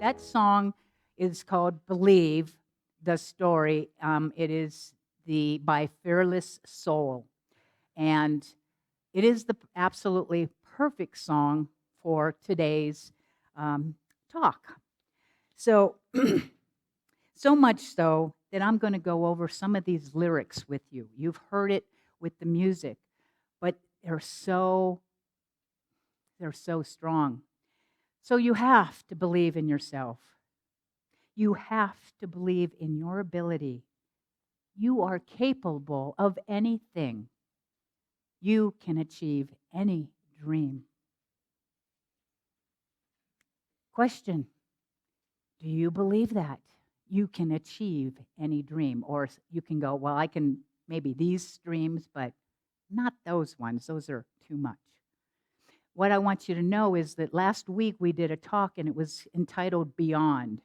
That song is called Believe the Story. It is by Fearless Soul. And it is the absolutely perfect song for today's talk. So, so much so that I'm going to go over some of these lyrics with you. You've heard it with the music, but they're so strong. So you have to believe in yourself. You have to believe in your ability. You are capable of anything. You can achieve any dream. Question: do you believe that you can achieve any dream? Or you can go, well, I can maybe these dreams, but not those ones. Those are too much. What I want you to know is that last week we did a talk and it was entitled Beyond.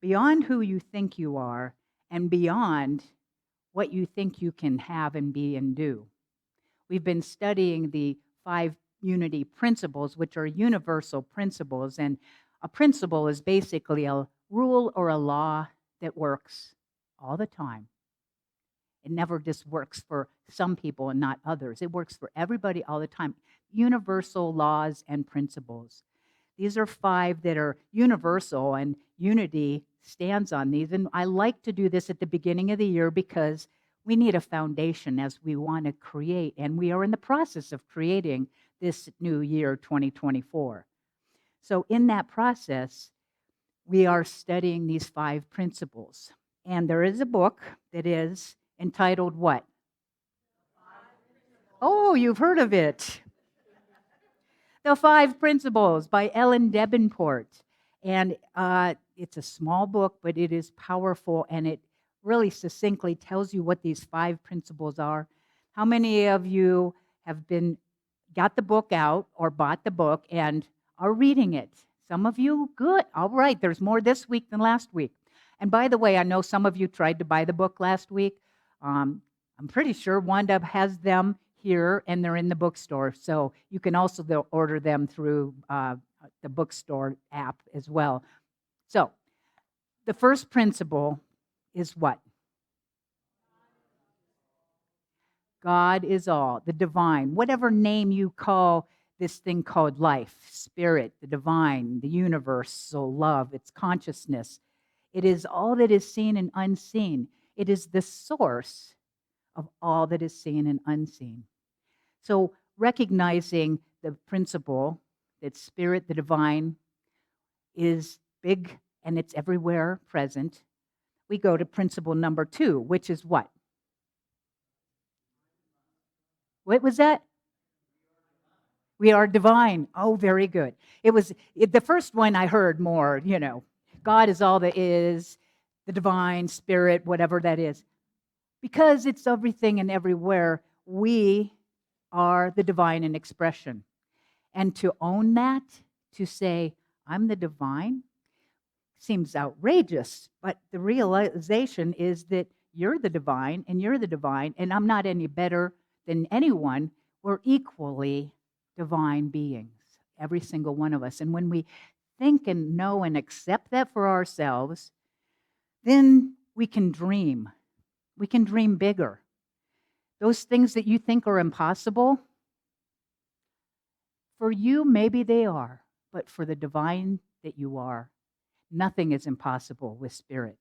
Beyond who you think you are and beyond what you think you can have and be and do. We've been studying the 5 unity principles, which are universal principles. And a principle is basically a rule or a law that works all the time. It never just works for some people and not others. It works for everybody all the time. Universal laws and principles. These are 5 that are universal, and unity stands on these. And I like to do this at the beginning of the year because we need a foundation as we want to create, and we are in the process of creating this new year, 2024. So in that process, we are studying these 5 principles. And there is a book that is entitled what? Oh, you've heard of it. The 5 Principles by Ellen Davenport. And it's a small book, but it is powerful, and it really succinctly tells you what these 5 principles are. How many of you have got the book out or bought the book and are reading it? Some of you, good. All right, there's more this week than last week. And by the way, I know some of you tried to buy the book last week. I'm pretty sure Wanda has them here, and they're in the bookstore. So you can also order them through the bookstore app as well. So the first principle is what? God is all, the divine, whatever name you call this thing called life, spirit, the divine, the universal love, its consciousness. It is all that is seen and unseen. It is the source of all that is seen and unseen. So recognizing the principle that spirit, the divine, is big and it's everywhere present, we go to principle number 2, which is what? What was that? We are divine. Oh, very good. The first one I heard more, God is all that is, the divine, spirit, whatever that is. Because it's everything and everywhere, we are the divine in expression. And to own that, to say, I'm the divine, seems outrageous. But the realization is that you're the divine, and I'm not any better than anyone. We're equally divine beings, every single one of us. And when we think and know and accept that for ourselves, then we can dream. We can dream bigger. Those things that you think are impossible, for you, maybe they are, but for the divine that you are, nothing is impossible with spirit.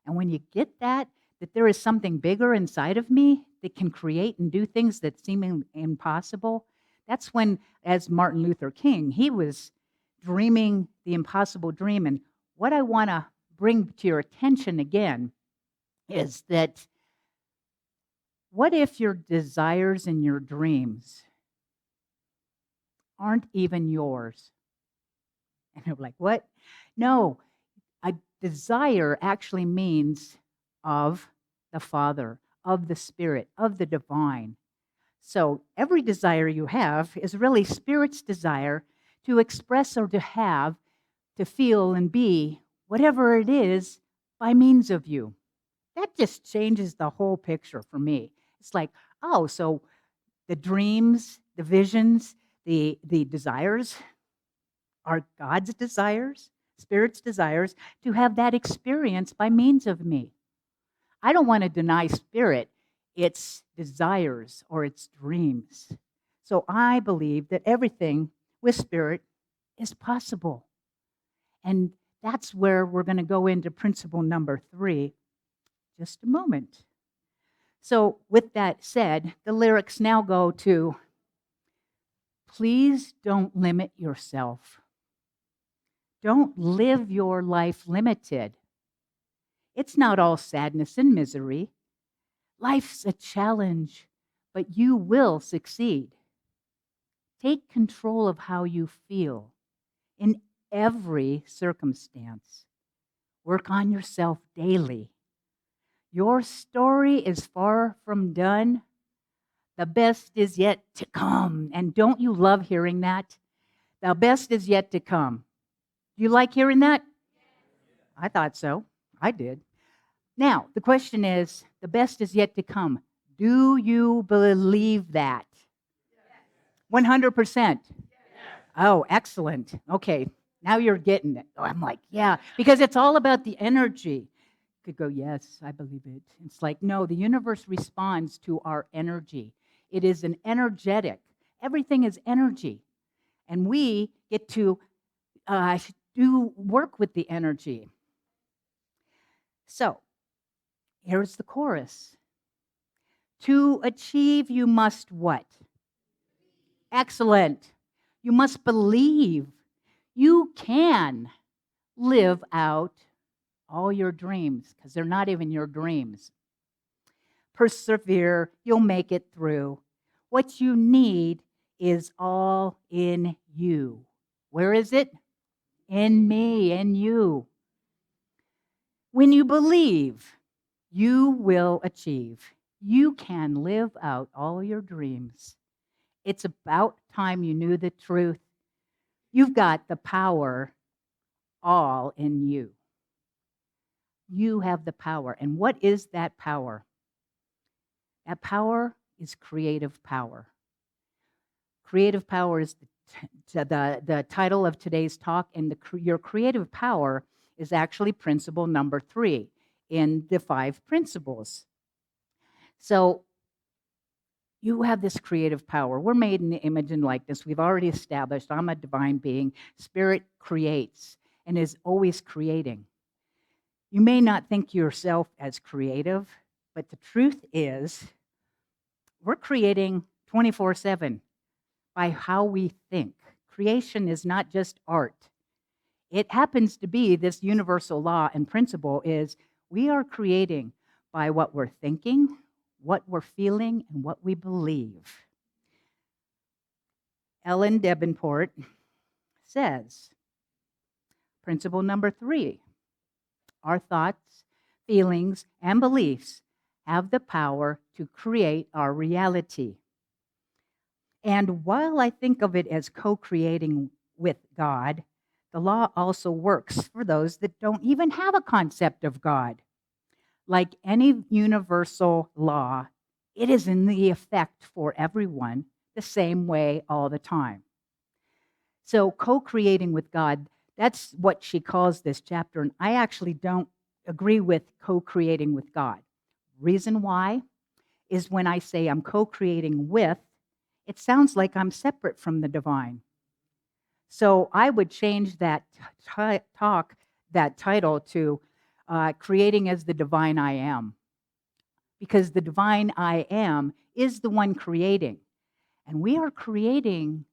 And when you get that there is something bigger inside of me that can create and do things that seem impossible, that's when, as Martin Luther King, he was dreaming the impossible dream. And what I want to bring to your attention again is that what if your desires and your dreams aren't even yours? And I'm like, what? No, a desire actually means of the Father, of the Spirit, of the divine. So every desire you have is really Spirit's desire to express or to have, to feel and be whatever it is by means of you. That just changes the whole picture for me. It's like, oh, so the dreams, the visions, the desires are God's desires. Spirit's desires to have that experience by means of me. I don't want to deny Spirit its desires or its dreams. So I believe that everything with Spirit is possible. And that's where we're going to go into principle number 3 just a moment. So, with that said, the lyrics now go to, please don't limit yourself. Don't live your life limited. It's not all sadness and misery. Life's a challenge, but you will succeed. Take control of how you feel in every circumstance. Work on yourself daily. Your story is far from done. The best is yet to come. And don't you love hearing that? The best is yet to come. Do you like hearing that? I thought so. I did. Now, the question is, the best is yet to come. Do you believe that? 100%. Oh, excellent. Okay, now you're getting it. Oh, I'm like, yeah, because it's all about the energy. Could go, yes, I believe it. It's like, no, the universe responds to our energy. It is an energetic. Everything is energy. And we get to do work with the energy. So, here's the chorus. To achieve, you must what? Excellent. You must believe you can live out all your dreams, because they're not even your dreams. Persevere, you'll make it through. What you need is all in you. Where is it? In me, in you. When you believe, you will achieve. You can live out all your dreams. It's about time you knew the truth. You've got the power all in you. You have the power. And what is that power? That power is creative power. Creative power is the title of today's talk, and your creative power is actually principle number 3 in the 5 principles. So you have this creative power. We're made in the image and likeness. We've already established I'm a divine being. Spirit creates and is always creating. You may not think yourself as creative, but the truth is we're creating 24/7 by how we think. Creation is not just art. It happens to be this universal law and principle is we are creating by what we're thinking, what we're feeling, and what we believe. Ellen Davenport says, principle number 3, our thoughts, feelings, and beliefs have the power to create our reality. And while I think of it as co-creating with God, the law also works for those that don't even have a concept of God. Like any universal law, it is in the effect for everyone the same way all the time. So co-creating with God, that's what she calls this chapter, and I actually don't agree with co-creating with God. Reason why is when I say I'm co-creating with, it sounds like I'm separate from the divine. So I would change that title to creating as the divine I am. Because the divine I am is the one creating. And we are creating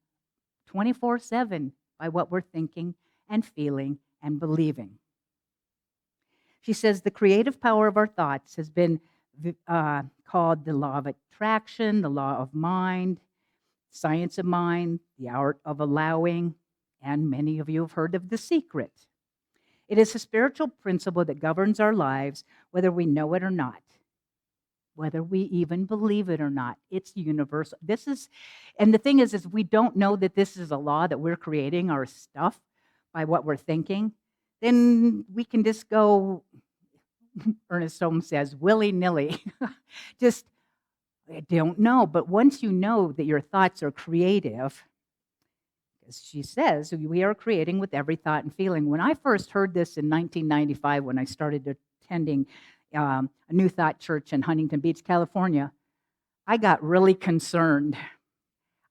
24/7 by what we're thinking and feeling and believing. She says the creative power of our thoughts has been called the law of attraction, the law of mind, science of mind, the art of allowing, and many of you have heard of the secret. It is a spiritual principle that governs our lives, whether we know it or not, whether we even believe it or not. It's universal. And the thing is we don't know that this is a law, that we're creating our stuff by what we're thinking, then we can just go, Ernest Holmes says, willy-nilly. Just, I don't know. But once you know that your thoughts are creative, as she says, we are creating with every thought and feeling. When I first heard this in 1995, when I started attending a New Thought church in Huntington Beach, California, I got really concerned.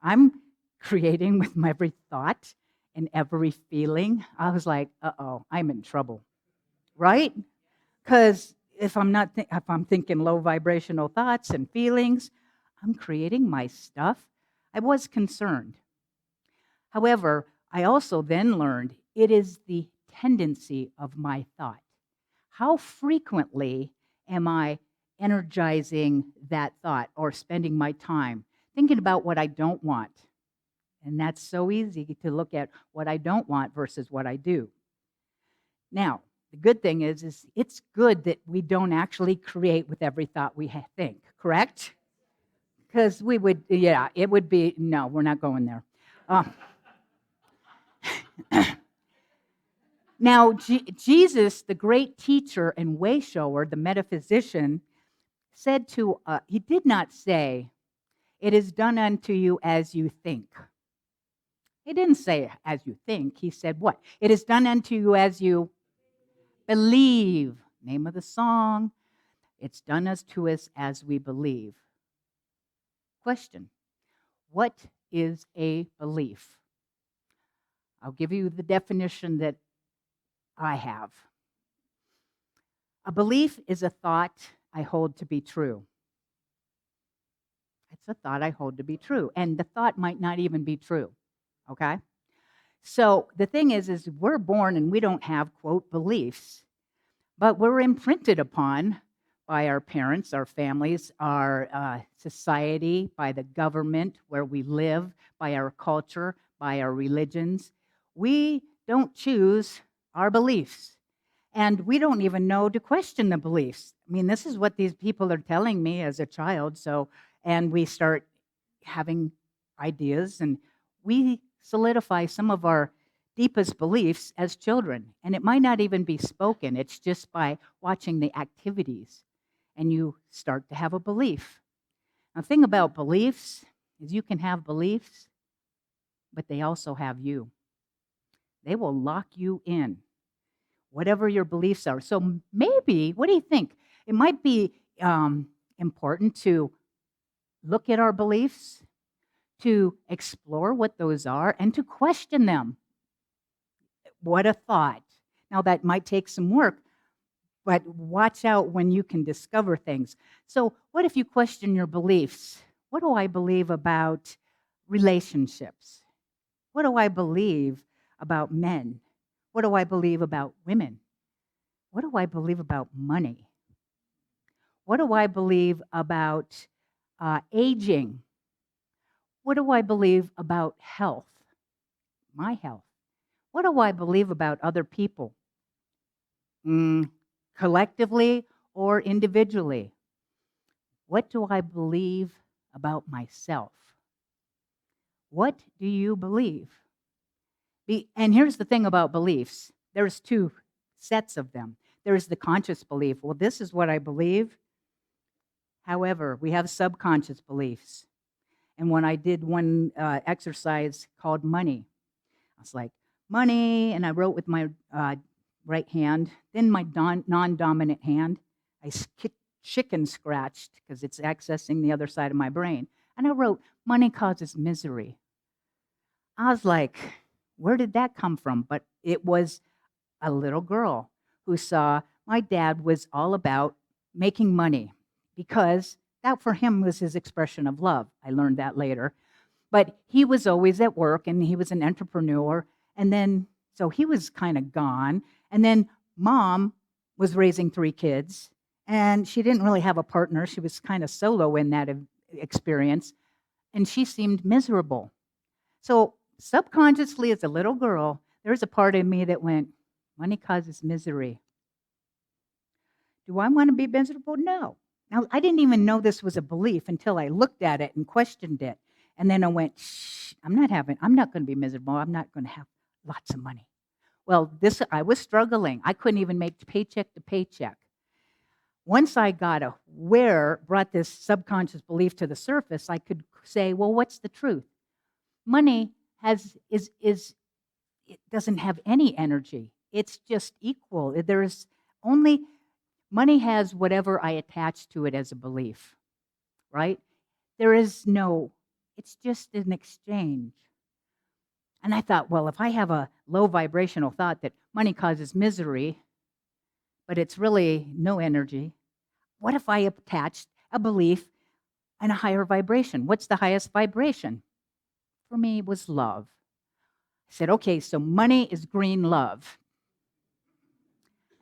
I'm creating with my every thought and every feeling. I was like, uh-oh, I'm in trouble, right? Because if I'm thinking low vibrational thoughts and feelings, I'm creating my stuff. I was concerned. However, I also then learned it is the tendency of my thought. How frequently am I energizing that thought or spending my time thinking about what I don't want? And that's so easy to look at what I don't want versus what I do. Now, the good thing is it's good that we don't actually create with every thought we think, correct? Because we would, it would be, no, we're not going there. Now, Jesus, the great teacher and way shower, the metaphysician, said he did not say, "It is done unto you as you think." He didn't say as you think. He said what? It is done unto you as you believe. Name of the song. It's done to us as we believe. Question. What is a belief? I'll give you the definition that I have. A belief is a thought I hold to be true. It's a thought I hold to be true. And the thought might not even be true. Okay? So the thing is we're born and we don't have, quote, beliefs, but we're imprinted upon by our parents, our families, our society, by the government where we live, by our culture, by our religions. We don't choose our beliefs. And we don't even know to question the beliefs. I mean, this is what these people are telling me as a child. And we start having ideas, and we solidify some of our deepest beliefs as children. And it might not even be spoken. It's just by watching the activities. And you start to have a belief. Now, the thing about beliefs is you can have beliefs, but they also have you. They will lock you in, whatever your beliefs are. So maybe, what do you think? It might be important to look at our beliefs, to explore what those are, and to question them. What a thought. Now, that might take some work, but watch out when you can discover things. So what if you question your beliefs? What do I believe about relationships? What do I believe about men? What do I believe about women? What do I believe about money? What do I believe about aging? What do I believe about health? My health. What do I believe about other people? Collectively or individually? What do I believe about myself? What do you believe? And here's the thing about beliefs. There's two sets of them. There's the conscious belief. Well, this is what I believe. However, we have subconscious beliefs. And when I did one exercise called money, I was like, money, and I wrote with my right hand. Then my non-dominant hand, I chicken scratched because it's accessing the other side of my brain. And I wrote, money causes misery. I was like, where did that come from? But it was a little girl who saw my dad was all about making money because that for him was his expression of love. I learned that later. But he was always at work and he was an entrepreneur. And then, so he was kind of gone. And then mom was raising 3 kids and she didn't really have a partner. She was kind of solo in that experience. And she seemed miserable. So subconsciously, as a little girl, there's a part of me that went, money causes misery. Do I want to be miserable? No. Now, I didn't even know this was a belief until I looked at it and questioned it. And then I went, I'm not going to be miserable. I'm not going to have lots of money. Well, I was struggling. I couldn't even make paycheck to paycheck. Once I got brought this subconscious belief to the surface, I could say, well, what's the truth? Money is it doesn't have any energy. It's just equal. There's only money has whatever I attach to it as a belief, right? There is no, it's just an exchange. And I thought, well, if I have a low vibrational thought that money causes misery, but it's really no energy, what if I attached a belief and a higher vibration? What's the highest vibration? For me, was love. I said, okay, so money is green love.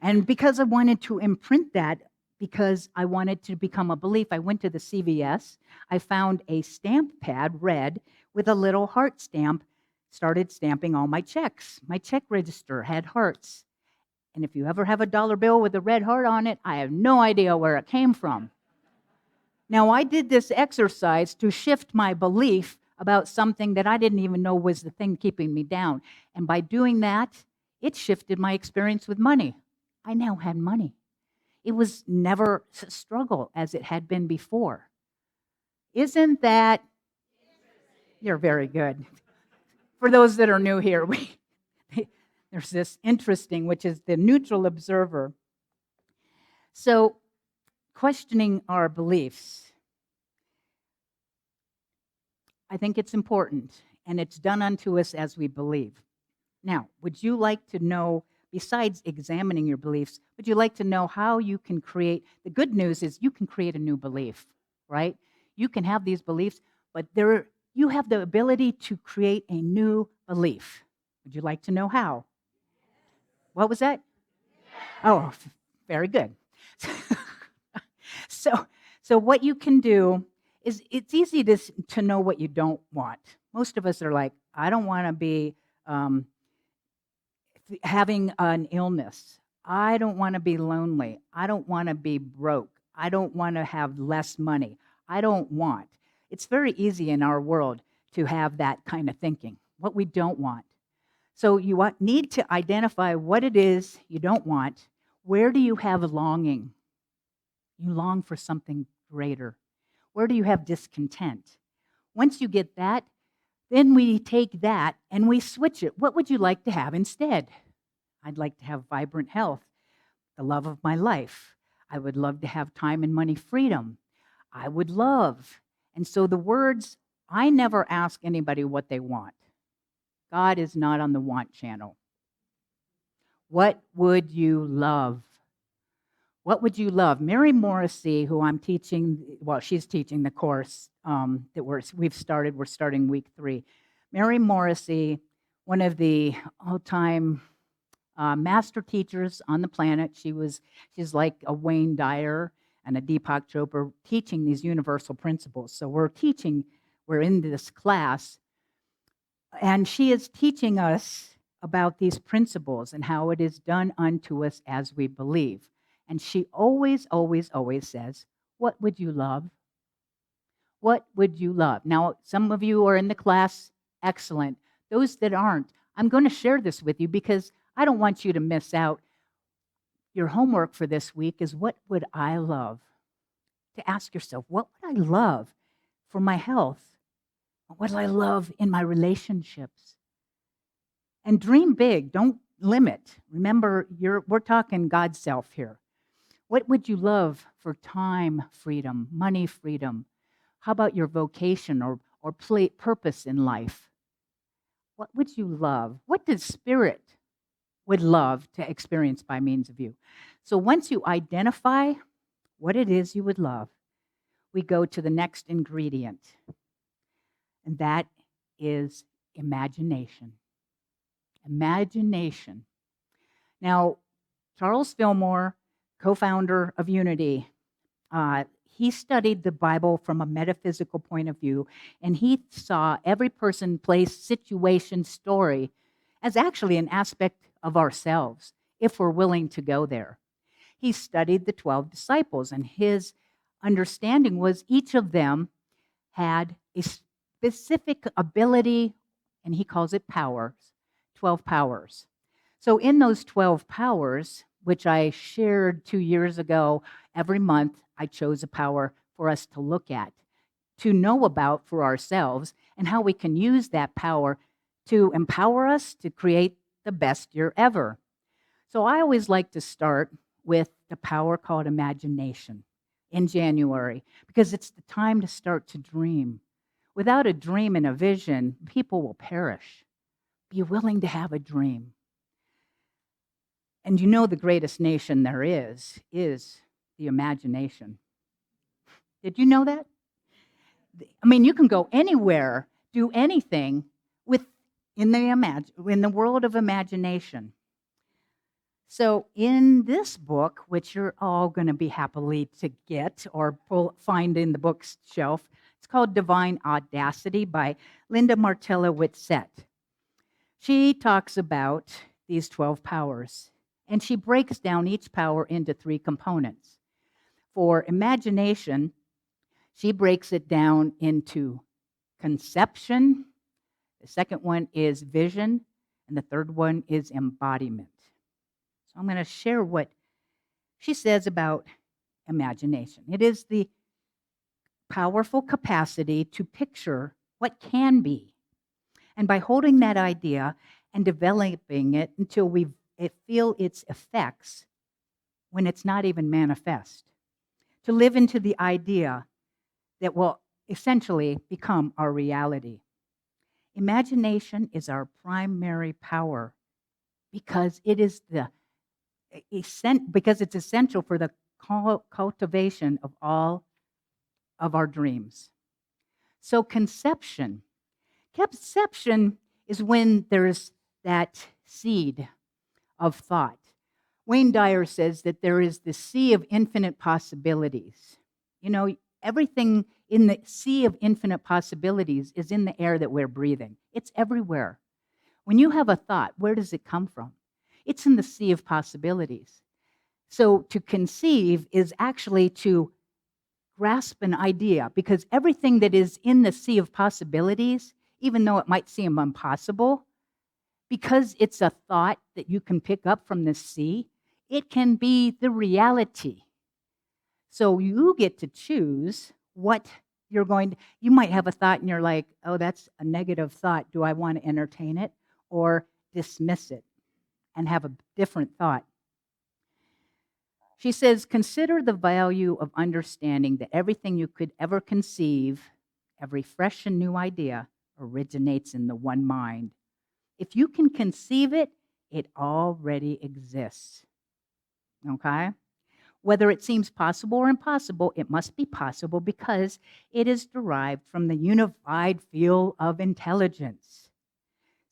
And because I wanted to imprint that, because I wanted to become a belief, I went to the CVS. I found a stamp pad, red, with a little heart stamp, started stamping all my checks. My check register had hearts. And if you ever have a dollar bill with a red heart on it, I have no idea where it came from. Now, I did this exercise to shift my belief about something that I didn't even know was the thing keeping me down. And by doing that, it shifted my experience with money. I now had money. It was never a struggle as it had been before. Isn't that? You're very good. For those that are new here, there's this interesting, which is the neutral observer. So, questioning our beliefs. I think it's important, and it's done unto us as we believe. Now, would you like to know, besides examining your beliefs, would you like to know how you can create? The good news is you can create a new belief, right? You can have these beliefs, but you have the ability to create a new belief. Would you like to know how? What was that? Oh, very good. So what you can do is, it's easy to know what you don't want. Most of us are like, I don't want to be having an illness. I don't want to be lonely. I don't want to be broke. I don't want to have less money. I don't want. It's very easy in our world to have that kind of thinking, what we don't want. So you need to identify what it is you don't want. Where do you have longing? You long for something greater. Where do you have discontent? Once you get that, then we take that and we switch it. What would you like to have instead? I'd like to have vibrant health, the love of my life. I would love to have time and money freedom. I would love. And so the words, I never ask anybody what they want. God is not on the want channel. What would you love? What would you love? Mary Morrissey, who I'm teaching, well, she's teaching the course that we've started. We're starting week 3. Mary Morrissey, one of the all-time master teachers on the planet. She's like a Wayne Dyer and a Deepak Chopra teaching these universal principles. So we're in this class, and she is teaching us about these principles and how it is done unto us as we believe. And she always, always, always says, what would you love? What would you love? Now, some of you are in the class. Excellent. Those that aren't, I'm going to share this with you because I don't want you to miss out. Your homework for this week is, what would I love? To ask yourself, what would I love for my health? What would I love in my relationships? And dream big. Don't limit. Remember, we're talking God's self here. What would you love for time freedom, money freedom? How about your vocation or purpose in life? What would you love? What does Spirit would love to experience by means of you? So once you identify what it is you would love, we go to the next ingredient, and that is imagination. Imagination. Now, Charles Fillmore, co-founder of Unity, he studied the Bible from a metaphysical point of view, and he saw every person, place, situation, story as actually an aspect of ourselves, if we're willing to go there. He studied the 12 disciples, and his understanding was each of them had a specific ability, and he calls it powers, 12 powers. So in those 12 powers, which I shared 2 years ago, every month I chose a power for us to look at, to know about for ourselves, and how we can use that power to empower us to create the best year ever. So I always like to start with the power called imagination in January because it's the time to start to dream. Without a dream and a vision, people will perish. Be willing to have a dream. And you know the greatest nation there is the imagination. Did you know that? I mean, you can go anywhere, do anything in the world of imagination. So in this book, which you're all going to be happily to get or find in the bookshelf, it's called Divine Audacity by Linda Martella Whitsett. She talks about these 12 powers, and she breaks down each power into 3 components. For imagination, she breaks it down into conception, the second one is vision, and the third one is embodiment. So I'm going to share what she says about imagination. It is the powerful capacity to picture what can be. And by holding that idea and developing it until we feel its effects when it's not even manifest, to live into the idea that will essentially become our reality. Imagination is our primary power because it's essential for the cultivation of all of our dreams. So conception is when there's that seed of thought. Wayne Dyer says that there is the sea of infinite possibilities. You know, everything in the sea of infinite possibilities is in the air that we're breathing. It's everywhere. When you have a thought, where does it come from? It's in the sea of possibilities. So to conceive is actually to grasp an idea, because everything that is in the sea of possibilities, even though it might seem impossible, because it's a thought that you can pick up from the sea, it can be the reality. So you get to choose what you're going to. You might have a thought and you're like, oh, that's a negative thought. Do I want to entertain it or dismiss it and have a different thought? She says, consider the value of understanding that everything you could ever conceive, every fresh and new idea, originates in the one mind. If you can conceive it, it already exists. Okay? Whether it seems possible or impossible, it must be possible because it is derived from the unified field of intelligence.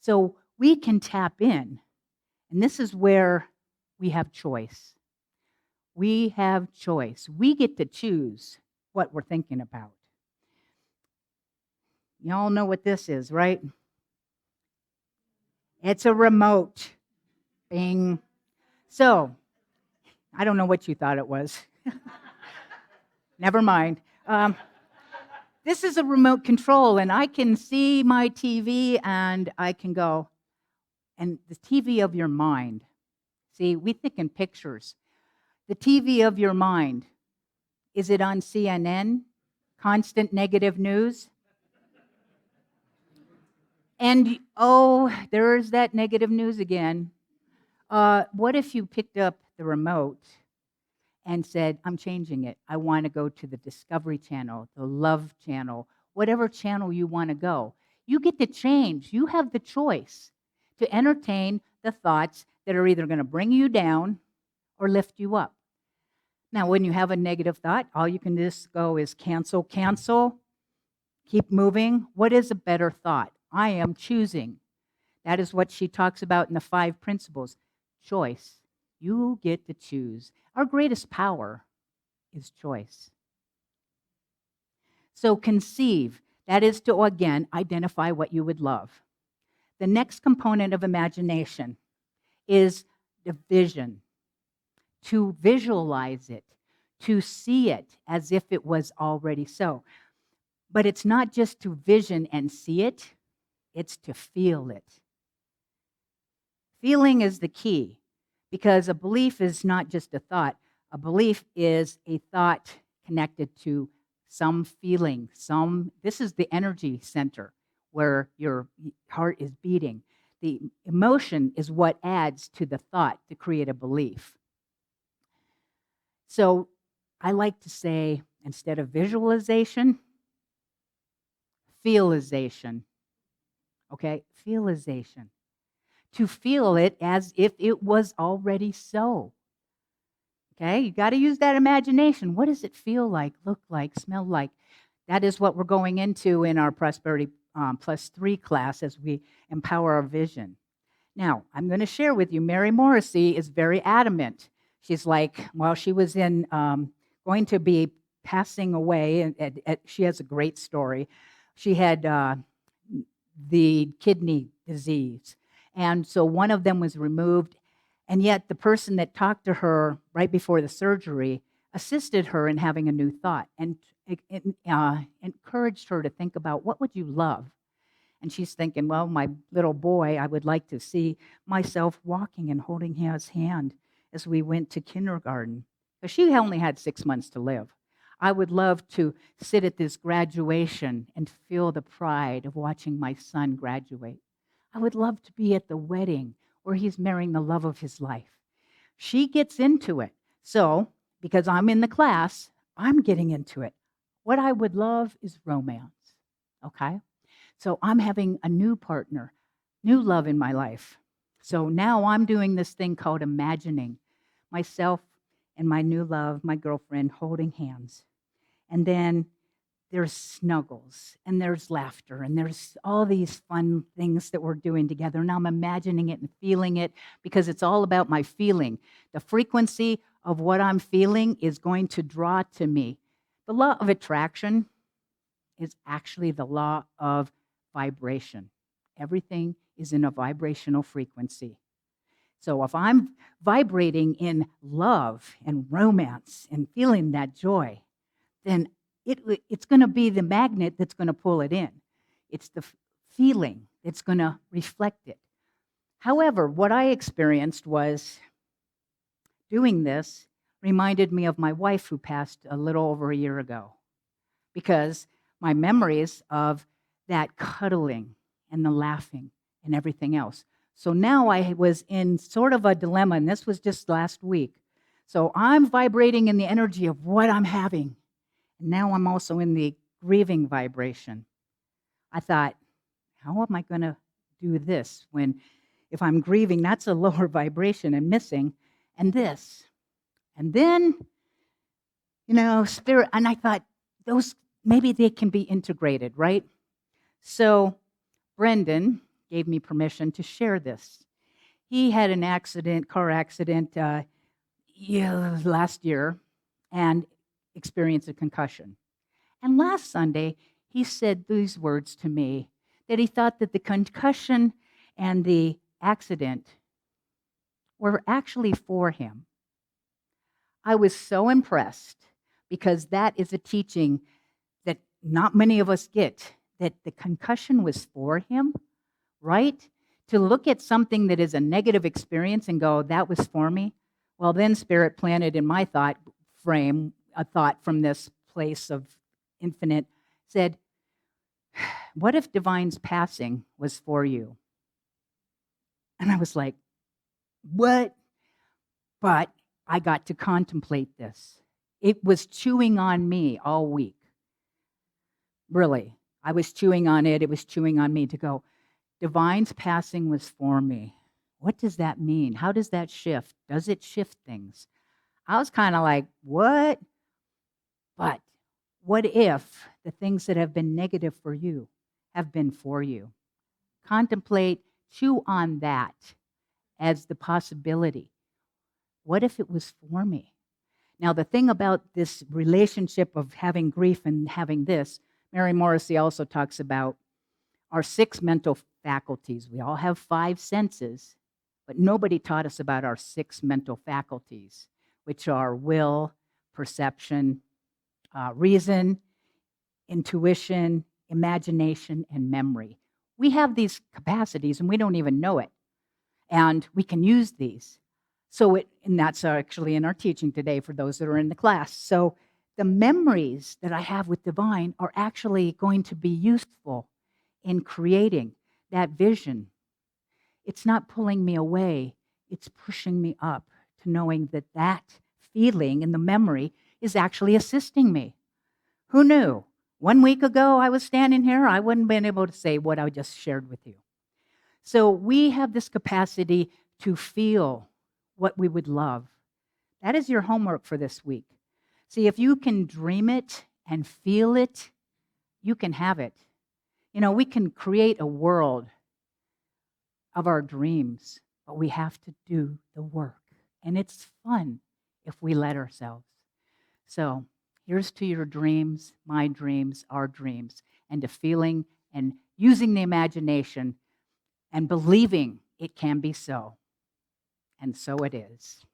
So we can tap in, and this is where we have choice. We have choice. We get to choose what we're thinking about. You all know what this is, right? It's a remote. Bing. So, I don't know what you thought it was. Never mind. This is a remote control, and I can see my TV, and I can go, and the TV of your mind. See, we think in pictures. The TV of your mind, is it on CNN? Constant negative news? And, oh, there's that negative news again. What if you picked up the remote and said, I'm changing it. I want to go to the Discovery Channel, the Love Channel, whatever channel you want to go. You get to change. You have the choice to entertain the thoughts that are either going to bring you down or lift you up. Now, when you have a negative thought, all you can just go is cancel, cancel, keep moving. What is a better thought? I am choosing. That is what she talks about in the 5 principles. Choice. You get to choose. Our greatest power is choice. So conceive. That is to, again, identify what you would love. The next component of imagination is the vision. To visualize it, to see it as if it was already so. But it's not just to vision and see it, it's to feel it. Feeling is the key, because a belief is not just a thought. A belief is a thought connected to some feeling, this is the energy center where your heart is beating. The emotion is what adds to the thought to create a belief. So I like to say, instead of visualization, feelization. Okay? Feelization. To feel it as if it was already so. Okay? You got to use that imagination. What does it feel like, look like, smell like? That is what we're going into in our Prosperity Plus 3 class as we empower our vision. Now, I'm going to share with you, Mary Morrissey is very adamant. She's like, while she was going to be passing away, and she has a great story. She had the kidney disease. And so one of them was removed. And yet the person that talked to her right before the surgery assisted her in having a new thought and encouraged her to think about, what would you love? And she's thinking, well, my little boy, I would like to see myself walking and holding his hand as we went to kindergarten. Because she only had 6 months to live. I would love to sit at this graduation and feel the pride of watching my son graduate. I would love to be at the wedding where he's marrying the love of his life. She gets into it. So, because I'm in the class, I'm getting into it. What I would love is romance, okay? So I'm having a new partner, new love in my life. So now I'm doing this thing called imagining myself and my new love, my girlfriend, holding hands. And then there's snuggles, and there's laughter, and there's all these fun things that we're doing together. Now I'm imagining it and feeling it because it's all about my feeling. The frequency of what I'm feeling is going to draw to me. The law of attraction is actually the law of vibration. Everything is in a vibrational frequency. So if I'm vibrating in love and romance and feeling that joy, then it's going to be the magnet that's going to pull it in. It's the feeling that's going to reflect it. However, what I experienced was doing this reminded me of my wife who passed a little over a year ago, because my memories of that cuddling and the laughing and everything else. So now I was in sort of a dilemma, and this was just last week. So I'm vibrating in the energy of what I'm having. And now I'm also in the grieving vibration. I thought, how am I going to do this when, if I'm grieving, that's a lower vibration and missing, and this. And then, spirit, and I thought, those, maybe they can be integrated, right? So Brendan gave me permission to share this. He had an car accident last year and experienced a concussion. And last Sunday, he said these words to me, that he thought that the concussion and the accident were actually for him. I was so impressed, because that is a teaching that not many of us get, that the concussion was for him, right? To look at something that is a negative experience and go, that was for me. Well, then Spirit planted in my thought frame a thought from this place of infinite, said, what if Divine's passing was for you? And I was like, what? But I got to contemplate this. It was chewing on me all week. Really. I was chewing on it. It was chewing on me to go, Divine's passing was for me. What does that mean? How does that shift? Does it shift things? I was kind of like, what? But what if the things that have been negative for you have been for you? Contemplate, chew on that as the possibility. What if it was for me? Now, the thing about this relationship of having grief and having this, Mary Morrissey also talks about our 6 mental faculties. We all have 5 senses, but nobody taught us about our 6 mental faculties, which are will, perception, reason, intuition, imagination, and memory. We have these capacities, and we don't even know it. And we can use these. And that's actually in our teaching today for those that are in the class. So the memories that I have with Divine are actually going to be useful in creating that vision, it's not pulling me away, it's pushing me up to knowing that that feeling and the memory is actually assisting me. Who knew? 1 week ago, I was standing here, I wouldn't have been able to say what I just shared with you. So we have this capacity to feel what we would love. That is your homework for this week. See, if you can dream it and feel it, you can have it. You know, we can create a world of our dreams, but we have to do the work. And it's fun if we let ourselves. So here's to your dreams, my dreams, our dreams, and to feeling and using the imagination and believing it can be so. And so it is.